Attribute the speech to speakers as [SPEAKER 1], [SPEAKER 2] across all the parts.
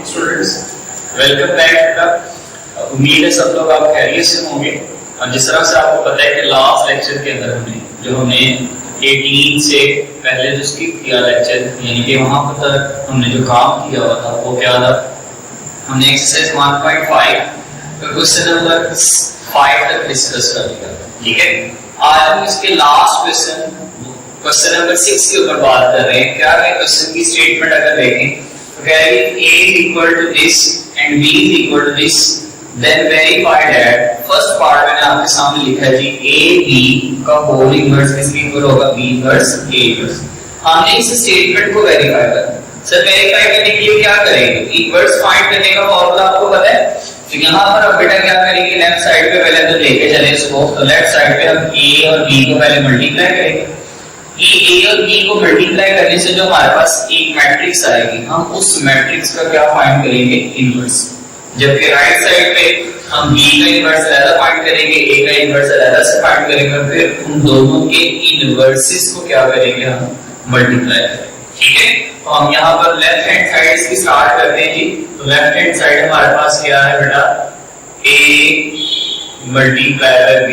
[SPEAKER 1] Students, welcome back. उम्मीद है सब लोग आप खैरियत से होंगे। और जिस तरह से आपको पता है कि लास्ट लेक्चर के अंदर हमने 18 से पहले जो स्किप किया लेक्चर, यानी कि वहां पर हमने जो काम किया हुआ था वो क्या था, हमने एक्सरसाइज 1.5 क्वेश्चन नंबर 5 तक डिस्कस कर लिया। ठीक है, आज हम इसके लास्ट क्वेश्चन नंबर 6 के ऊपर बात कर रहे हैं। क्या है क्वेश्चन की स्टेटमेंट अगर देखें तो कह रही है a is equal to this and b is equal to this, then verify that first part मैंने आपके सामने लिखा है जी a b का होल इनवर्स किसके इक्वल होगा, b इनवर्स a इनवर्स। हमने इस स्टेटमेंट को वेरीफाई करना। सर वेरीफाई करने के लिए क्या करेंगे, इनवर्स फाइंड करने का फार्मूला आपको पता है। तो यहाँ पर अब बेटा क्या करेंगे, लेफ्ट साइड पे पहले तो लेके चले इसको, तो लेफ्ट साइड पे हम a और b को पहले मल्टीप्लाई करेंगे। a और b को मल्टीप्लाई करने से जो हमारे पास एक मैट्रिक्स आएगी, हम उस मैट्रिक्स का क्या फाइंड करेंगे, इनवर्स। जबकि राइट साइड पे हम b का इनवर्स अलग फाइंड करेंगे, a का इनवर्स अलग से फाइंड करेंगे, फिर उन दोनों के इनवर्सेस को क्या करेंगे, हम मल्टीप्लाई करेंगे। ठीक है, तो हम यहाँ पर लेफ्ट हैंड साइड इसकी स्टार्ट करते हैं जी। तो लेफ्ट हैंड साइड हमारे पास क्या है बेटा, a मल्टीप्लाई बाय b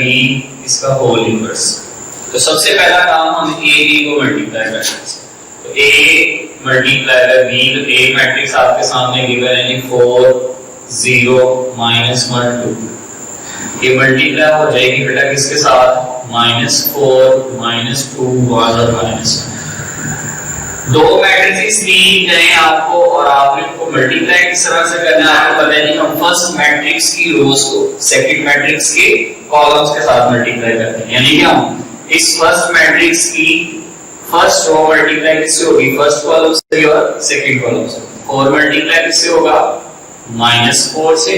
[SPEAKER 1] इसका होल इनवर्स। तो सबसे पहला काम हम a b को मल्टीप्लाई करना है। तो a मल्टीप्लाई बाय b, तो a मैट्रिक्स आपके सामने गिवन है जी 4 0 -1 2। ये मल्टीप्लाई हो जाएगी बेटा किसके साथ, -4 -2 और -1। दो मैट्रिसेस दी गए आपको और आपने इनको मल्टीप्लाई किस तरह से करना है आपको पता है नहीं। हम फर्स्ट मैट्रिक्स की रोज को सेकंड मैट्रिक्स के कॉलम्स के साथ मल्टीप्लाई करते हैं, यानी कि हम इस फर्स्ट मैट्रिक्स की फर्स्ट रो मल्टीप्लाई किससे होगी, फर्स्ट कॉलम से और सेकंड कॉलम से। और मल्टीप्लाई किससे होगा, -4 से,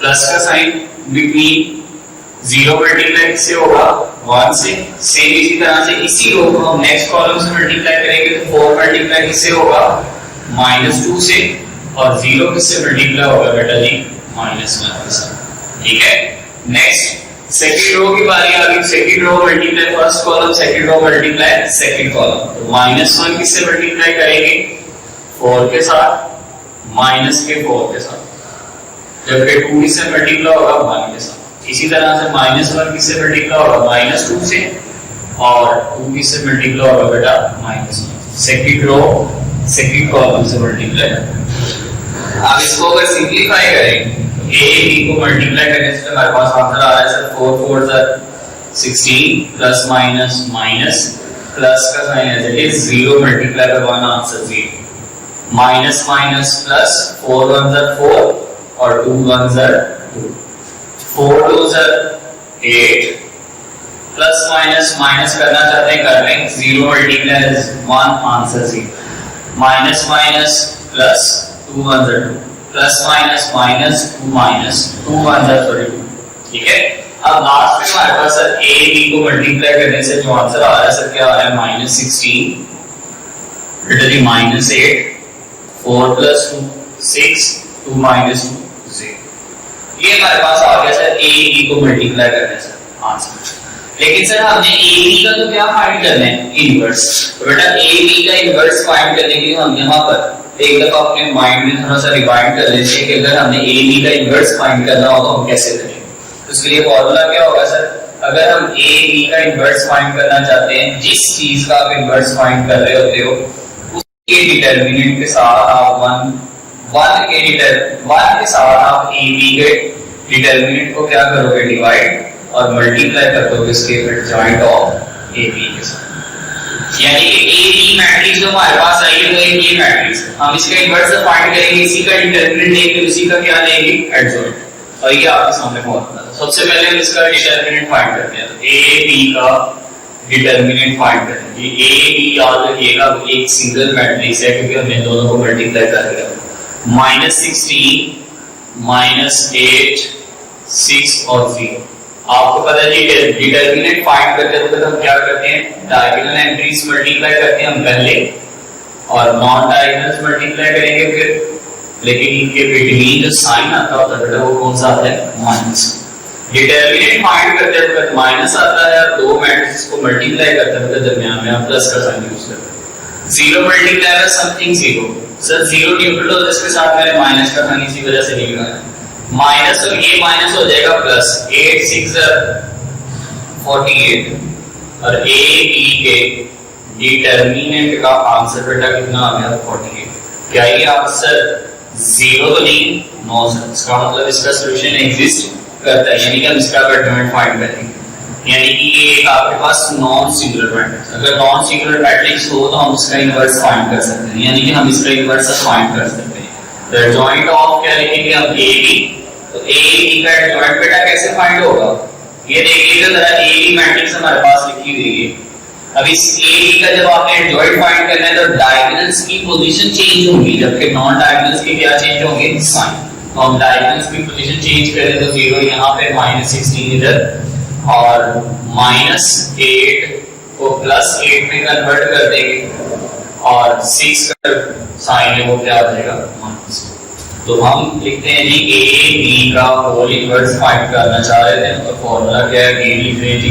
[SPEAKER 1] प्लस का साइन बिटवीन, 0 मल्टीप्लाई किससे होगा, 1 से। सेम इसी तरह से इसी रो को हम नेक्स्ट कॉलम से मल्टीप्लाई करेंगे, तो 4 मल्टीप्लाई किससे होगा, -2 से, और 0 किससे मल्टीप्लाई होगा बेटा जी, -1 से। ठीक है, नेक्स्ट सेकंड रो की बारी आ गई। Second row multiply first column, second row multiply second column. तो -1 किससे मल्टीप्लाई करेंगे, 4 के साथ, -4 के साथ, जबकि 2 किससे मल्टीप्लाई होगा, 1 के साथ। इसी तरह से -1 किससे मल्टीप्लाई होगा, -2 से, और 2 किससे मल्टीप्लाई होगा बेटा, -1। सेकंड रो सेकंड कॉलम से मल्टीप्लाई। अब इसको अगर सिंपलीफाई करें, a b को मल्टीप्लाई करने से हमारे पास आंसर आ रहा है sir 4 4 16 plus minus minus plus का साइन है, देखिए 0 multiply by 1 answer 0, minus minus plus 4 1 4 और 2 1 2, 4 2 8 प्लस माइनस माइनस करना चाहते हैं कर लें, 0 multiply 1 answer 0, minus minus plus 2 1 2 plus minus minus 2 minus 2 1 2। ठीक है, अब लास्ट में हमारे पास सर a b को मल्टीप्लाई करने से जो आंसर आ रहा है सर क्या आ रहा है, -16 बेटा जी -8 4 + 2 6 2 - 2 0। ये हमारे पास आ गया सर a b को मल्टीप्लाई करने से आंसर। लेकिन सर हमने a b का तो क्या फाइंड करना है, इनवर्स। तो बेटा a b का इनवर्स फाइंड करने के लिए हम यहाँ पर एक दफा अपने माइंड में थोड़ा सा रिवाइंड कर लेते हैं कि अगर हमने a b का इनवर्स फाइंड करना हो तो हम कैसे करेंगे। तो उसके लिए फॉर्मूला क्या होगा सर, अगर हम a b का इनवर्स फाइंड करना चाहते हैं, जिस चीज का आप इनवर्स फाइंड कर रहे होते हो उसके डिटरमिनेंट के साथ आप 1 के साथ आप a b के डिटरमिनेंट को क्या करोगे, डिवाइड, और मल्टीप्लाई कर दोगे इसके जॉइंट ऑफ a b के साथ। यानी कि a b मैट्रिक्स जो हमारे पास आई है वो एक ये मैट्रिक्स है, हम इसका इनवर्स फाइंड करेंगे, इसी का डिटरमिनेंट लेंगे, उसी का क्या लेंगे, एडजॉइंट। और ये आपके सामने फॉर्मूला है। सबसे पहले हम इसका डिटरमिनेंट फाइंड करते हैं। तो a b का डिटरमिनेंट फाइंड करेंगे। a b याद रखिएगा एक सिंगल मैट्रिक्स है क्योंकि हमने दोनों को मल्टीप्लाई कर दिया। -16 -8 6 और 0। आपको पता है जी डिटरमिनेंट फाइंड करते वक्त हम क्या करते हैं, डायगोनल एंट्रीज मल्टीप्लाई करते हैं हम पहले, और नॉन डायगोनल्स मल्टीप्लाई करेंगे फिर। लेकिन इनके बिटवीन जो साइन आता होता है वो कौन सा आता है, माइनस। डिटरमिनेंट फाइंड करते वक्त माइनस आता है, और दो मैट्रिक्स को मल्टीप्लाई करते वक्त दरमियान में आप प्लस का साइन यूज करते हैं। 0 multiply by something 0, sir zero neutral होता है, इसके साथ मैंने माइनस का था, इसी वजह से नहीं लिखा। माइनस और ये माइनस हो जाएगा प्लस, 8 6 48 और ए बी के डिटर्मिनेंट का आंसर बेटा कितना आ गया 48। क्या ये आंसर जीरो तो नहीं? नो सर, इसका मतलब इसका सॉल्यूशन एग्जिस्ट करता है, यानी कि हम इसका डिटरमिनेंट फाइंड करेंगे, यानी कि ये एक आपके पास नॉन सिंगुलर मैट्रिक्स, अगर नॉन सिंगुलर मैट्रिक्स हो तो हम इसका इनवर्स फाइंड कर सकते हैं, यानी कि हम इसका इनवर्स फाइंड कर सकते हैं। द जॉइंट ऑफ क्या लिखेंगे हम ए बी, तो ए बी का जॉइंट बेटा कैसे फाइंड होगा? ये देखिएगा जरा, ए बी मैट्रिक्स हमारे पास लिखी हुई है। अब इस ए बी का जब आपने जॉइंट फाइंड करना है तो डायगोनल्स की पोजीशन चेंज होगी, जबकि नॉन डायगोनल्स के क्या चेंज होंगे? साइन। तो हम डायगोनल्स की पोजीशन चेंज करें तो 0 यहाँ पे, -16 इधर, और -8 को +8 में कन्वर्ट कर देंगे और 6 का साइन है वो क्या हो जाएगा? माइनस। तो हम लिखते हैं जी ए बी का होल इनवर्स फाइंड करना चाह रहे थे, तो फॉर्मूला क्या है? बी लिख रहे जी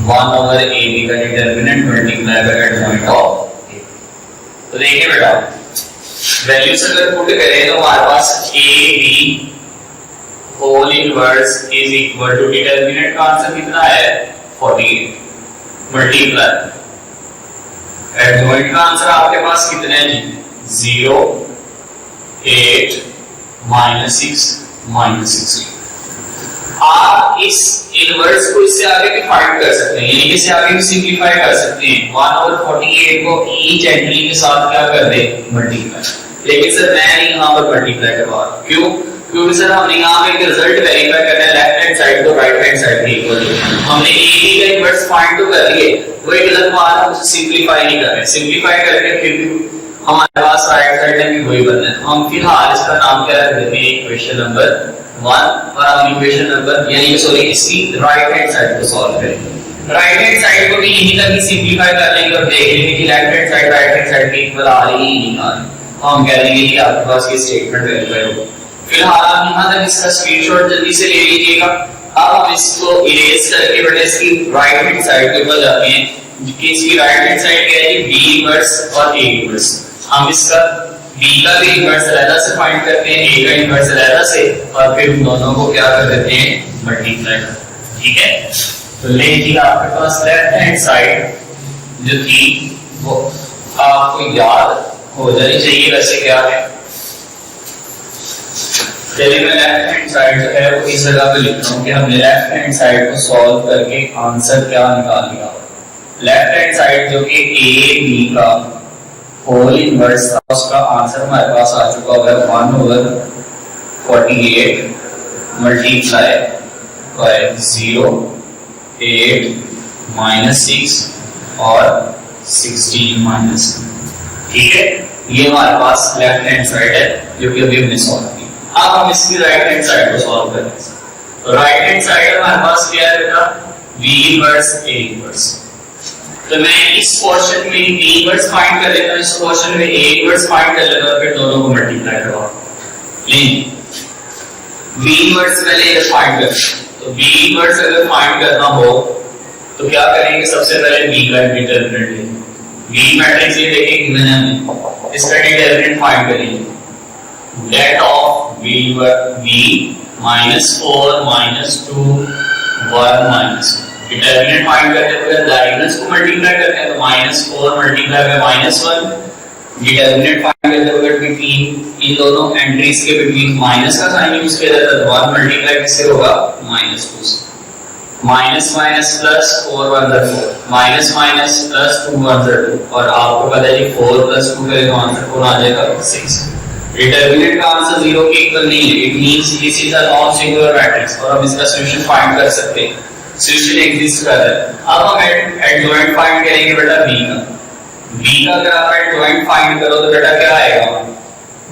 [SPEAKER 1] 1/AB का determinant multiply by adjoint of A. तो देखिए बेटा, वैल्यूज अगर पुट करें तो हमारे पास A B whole inverse is equal to determinant का आंसर कितना है? 48 मल्टीप्लाई एडजॉइंट का आंसर आपके पास कितना है जी? 0 8 -6 -16। आप इस इनवर्स को इससे आगे भी फाइंड कर सकते हैं, यानी इससे आगे भी सिंपलीफाई कर सकते हैं। 1/48 को ईच एंट्री के साथ क्या कर दे? मल्टीप्लाई। लेकिन सर मैं नहीं यहाँ पर मल्टीप्लाई करवा रहा, क्यों? क्योंकि सर हमने यहाँ पे एक रिजल्ट वेरीफाई करना है, लेफ्ट हैंड साइड को राइट हैंड साइड के इक्वल। हमने ए बी का इनवर्स फाइंड तो कर लिए, वो एक गलत बात है, उसे सिंपलीफाई नहीं कर रहे। सिंपलीफाई करके फिर भी हमारे पास राइट साइड में भी वही बनना है। हम फिलहाल इसका नाम क्या रख देते हैं? इक्वेशन नंबर 1, और हम इक्वेशन नंबर यानी कि सॉरी इसकी राइट हैंड साइड को सॉल्व करेंगे। राइट हैंड साइड को भी यहीं तक ही सिंपलीफाई कर लेंगे और देख लेंगे कि left hand side right hand side के इक्वल आ रही है नहीं आ रही, तो हम कह देंगे कि आपके पास ये स्टेटमेंट वेरीफाई होगा। फिलहाल आप यहाँ तक इसका स्क्रीनशॉट जल्दी से ले लीजिएगा। अब हम इसको इरेज करके बेटा इसकी राइट हैंड साइड के ऊपर जाते हैं कि इसकी राइट हैंड साइड क्या है? बी इनवर्स और ए इनवर्स। हम इसका बी का भी इनवर्स अलग से फाइंड करते हैं, ए का इनवर्स अलग से, और फिर दोनों को क्या कर देते हैं? मल्टीप्लाई। ठीक है, तो ले लीजिए आपके पास लेफ्ट हैंड साइड जो थी वो आपको याद हो जानी चाहिए, वैसे क्या है? चलिए मैं लेफ्ट हैंड साइड जो है वो इस जगह पे लिखता हूँ कि हमने लेफ्ट हैंड साइड को सॉल्व करके आंसर क्या निकाल लिया। लेफ्ट हैंड साइड जो कि ए बी का होल इनवर्स था, उसका आंसर हमारे पास आ चुका हुआ है 1/48 मल्टीप्लाई बाय 0 8 -6 और 16 माइनस। ठीक है, ये हमारे पास लेफ्ट हैंड साइड है जो कि अभी हमने सॉल्व की। अब हम इसकी राइट हैंड साइड को सॉल्व करेंगे। तो राइट हैंड साइड हमारे पास क्या है बेटा? v inverse a inverse. तो मैं इस पोर्शन में v इनवर्स फाइंड कर लेता हूं, इस पोर्शन में a इनवर्स फाइंड कर लेता हूं, फिर दोनों को मल्टीप्लाई करवाऊंगा। लीजिए v इनवर्स पहले फाइंड कर, तो v इनवर्स अगर फाइंड करना हो तो क्या करेंगे? सबसे पहले v का डिटरमिनेंट लेंगे। v मैट्रिक्स ये देखिए गिवन है हमें, इसका डिटरमिनेंट फाइंड करेंगे। That of v -4 -2 1 minus determinant find करते हुए डायगोनल्स को मल्टीप्लाई करते हैं, तो -4 मल्टीप्लाई बाय -1। डिटरमिनेंट फाइंड करते हुए बिटवीन इन दोनों एंट्रीज के बिटवीन माइनस का साइन यूज किया जाता है, तो 1 मल्टीप्लाई किससे होगा? -2 से। Minus minus plus 4 1 4 minus minus plus 2 1 2, और आपको पता है 4 + 2 करें तो आंसर कौन आ जाएगा? 6। डिटरमिनेंट का आंसर 0 के इक्वल नहीं है, it means this is a non singular matrix, और हम इसका सॉल्यूशन फाइंड कर सकते हैं। सॉल्यूशन एग्जिस्ट कर रहा है। अब हम एडजॉइंट फाइंड करेंगे बेटा b का। b का अगर आप एडजॉइंट फाइंड करो तो बेटा क्या आएगा?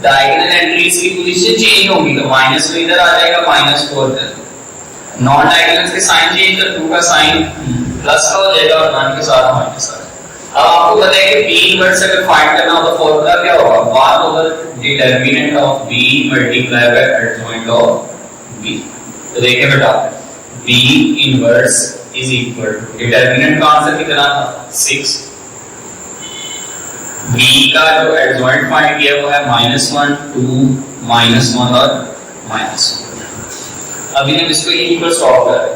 [SPEAKER 1] डायगोनल एंट्रीज की पोजीशन चेंज होगी, तो माइनस तो इधर आ जाएगा, -4 इधर। नॉन डायगोनल्स के साइन चेंज कर, 2 का साइन प्लस का हो जाएगा और 1 के साथ माइनस आ जाएगा। अब आपको पता है कि b इनवर्स अगर फाइंड करना हो तो फॉर्मूला क्या होगा? 1 determinant of b multiply by adjoint of b। तो देखिए बेटा b inverse is equal to determinant का आंसर कितना था? 6 b का जो एडजॉइंट फाइंड किया वो है -1 2 -1 और -1। अभी हम इसको यहीं पर सॉल्व कर रहे हैं।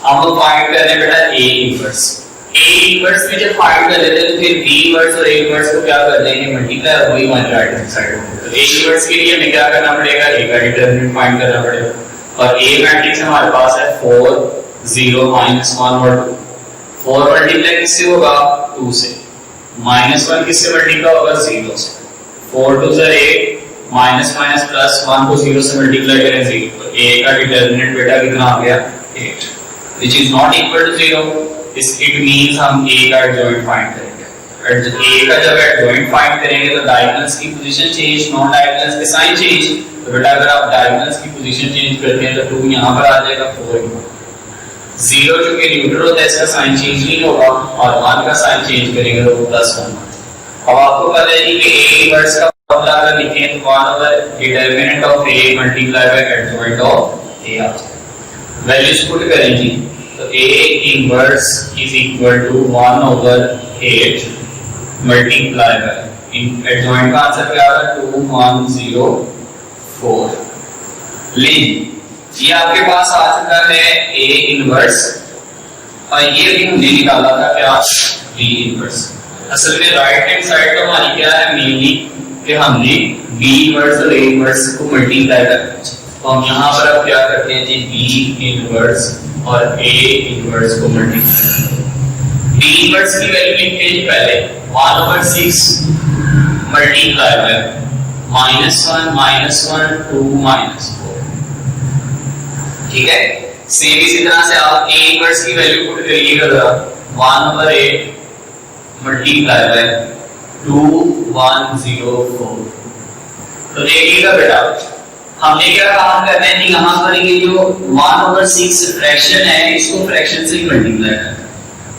[SPEAKER 1] हम लोग फाइंड कर रहे हैं बेटा a इनवर्स। a इनवर्स में जब फाइंड कर लेते हैं तो फिर b इनवर्स और a इनवर्स को क्या कर देंगे मल्टीप्लाई, और वही हमारी राइट हैंड साइड होगी। तो a इनवर्स के लिए हमें क्या करना पड़ेगा, a का डिटरमिनेंट फाइंड करना पड़ेगा, और a मैट्रिक्स हमारे पास है 4 0 -1 और 2। 4 मल्टीप्लाई किससे होगा 2 से, -1 किससे मल्टीप्लाई होगा 0 से। 4 2 * 8 माइनस माइनस प्लस 1 को 0 से मल्टीप्लाई करें 0, तो a का डिटरमिनेंट बेटा कितना आ गया 8, which is not equal to 0। It means हम a का एडजॉइंट फाइंड करेंगे। a का जब एडजॉइंट फाइंड करेंगे तो डायगोनल्स की पोजीशन चेंज, नॉन डायगोनल्स के साइन चेंज। तो बेटा अगर आप डायगोनल्स की पोजीशन चेंज करते हैं तो 2 यहां पर आ जाएगा, 4 0 जो कि न्यूट्रल होता है इसका साइन चेंज नहीं होगा, और 1 का साइन चेंज करेंगे तो +1। अब आपको पता है कि a इनवर्स का फॉर्मूला अगर लिखें तो 1 determinant of a multiply by adjoint of a आ जाएगा। वैल्यूज पुट करेंगे तो a inverse is equal to 1/8 multiply by adjoint का आंसर क्या आ रहा है 2104। लेकिन ये आपके पास आ चुका है a इनवर्स, और ये भी हमने निकाला था क्या b इनवर्स। असल में राइट हैंड साइड तो हमारी क्या है मेनली कि हमने b इनवर्स और a इनवर्स को मल्टीप्लाई करना है। तो हम यहाँ पर अब क्या करते हैं जी b इनवर्स और a इनवर्स को मल्टीप्लाई। b इनवर्स की वैल्यू लिखते हैं जी पहले 1/6 मल्टीप्लाई बाय -1 -1 2 -4। ठीक है, सेम इसी तरह से आप a इनवर्स की वैल्यू पुट करिएगा जरा 1/8 मल्टीप्लाई बाय 2104। तो देखिएगा बेटा हमने क्या काम करना है कि यहाँ पर ये जो 1/6 फ्रैक्शन है इसको फ्रैक्शन से ही मल्टीप्लाई करना है,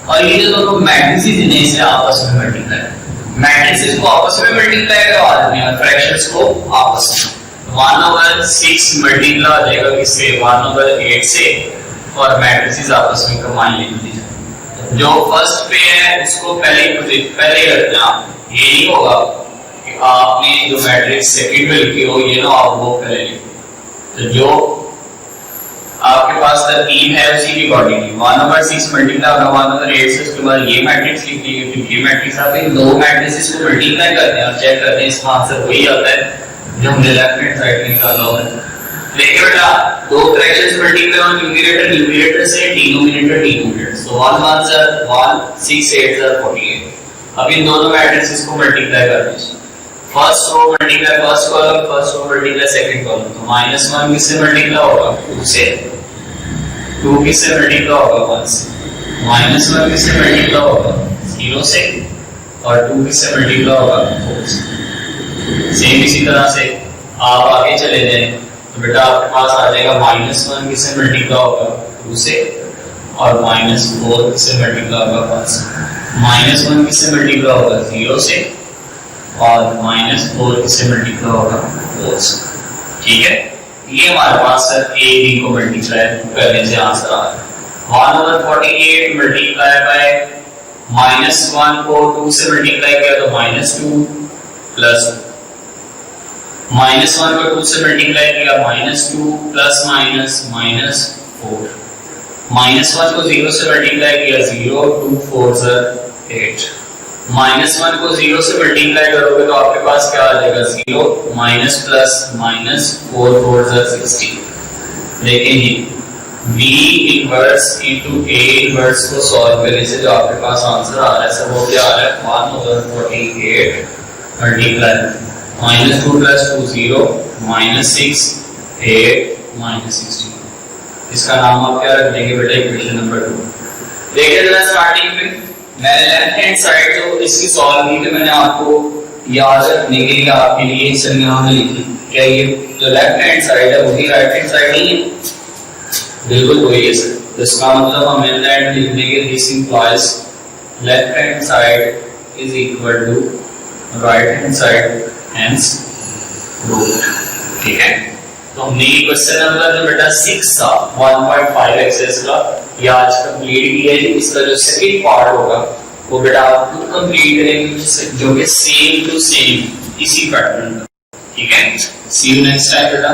[SPEAKER 1] और ये जो दोनों मैट्रिसेस इन्हें से आपस में मल्टीप्लाई करना। मैट्रिसेस को आपस में मल्टीप्लाई करवा देते हैं और फ्रैक्शंस को आपस में। 1/6 मल्टीप्लाई हो जाएगा किससे 1/8 से, और मैट्रिसेस आपस में कंबाइन लिख दी जाए। जो फर्स्ट पे है उसको पहले करते हैं आप, ये नहीं होगा कि आपने जो मैट्रिक्स सेकंड में लिखी हो ये ना आप वो पहले लिखो। तो जो आपके पास तरतीब है उसी की अकॉर्डिंग 1/6 मल्टीप्लाई होगा 1/8 से, उसके बाद ये मैट्रिक्स लिख लीजिए, फिर ये मैट्रिक्स आप इन दो मैट्रिसेस को मल्टीप्लाई करते हैं और चेक करते हैं इसका आंसर वही आता है जो हमने लेफ्ट हैंड साइड में निकाला हुआ है। देखिए बेटा दो फ्रैक्शंस मल्टीप्लाई ऑन न्यूमरेटर से डिनोमिनेटर सो 1 1 * 1 6 8 * 48। अब इन दोनों मैट्रिसेस को मल्टीप्लाई कर दीजिए। First row multiply first column, first row multiply second column. तो -1 किससे मल्टीप्लाई होगा 2 से, 2 किससे मल्टीप्लाई होगा 1 से, -1 किससे मल्टीप्लाई होगा 0 से, और 2 किससे मल्टीप्लाई होगा 4 से। सेम इसी तरह से आप आगे चले जाएं तो बेटा आपके पास आ जाएगा -1 किससे मल्टीप्लाई होगा 2 से, और -4 किससे मल्टीप्लाई होगा 1 से। -1 किससे मल्टीप्लाई होगा 0 से, और -4 किससे मल्टीप्लाई होगा 4 से। ठीक है, ये हमारे पास a b को मल्टीप्लाई करने से आंसर आ रहा है 1/48 मल्टीप्लाई बाय -1 को 2 से मल्टीप्लाई किया तो -2 प्लस -1 को 2 से मल्टीप्लाई किया -2 प्लस -4। -1 को 0 से मल्टीप्लाई किया 0 2 4 * 8। -1 को 0 से मल्टीप्लाई करोगे तो आपके पास क्या आ जाएगा 0 माइनस प्लस -4 4 * 16। देखिए b inverse into a inverse को सॉल्व करने से जो आपके पास आंसर आ रहा है सब वो क्या आ रहा है 1/48 मल्टीप्लाई -2 + 2 0 -6 8 -16। इसका नाम आप क्या रख देंगे बेटा इक्वेशन नंबर 2। देखिए जरा स्टार्टिंग में मैंने लेफ्ट हैंड साइड जो इसकी सॉल्व की थी मैंने आपको याद रखने के लिए आपके लिए इस यहाँ में लिखी। क्या ये जो लेफ्ट हैंड साइड है वही राइट हैंड साइड नहीं है? बिल्कुल वही है सर। तो इसका मतलब हम एंड लिख देंगे this implies left hand side is equal to right hand side hence root. ठीक है, तो हमने ये क्वेश्चन नंबर जो बेटा 6 था 1.5 एक्सेस का ये आज कंप्लीट किया है। इसका जो सेकंड पार्ट होगा वो बेटा आपको कंप्लीट करेंगे जो कि सेम टू सेम इसी पैटर्न का। ठीक है, सी यू नेक्स्ट टाइम बेटा।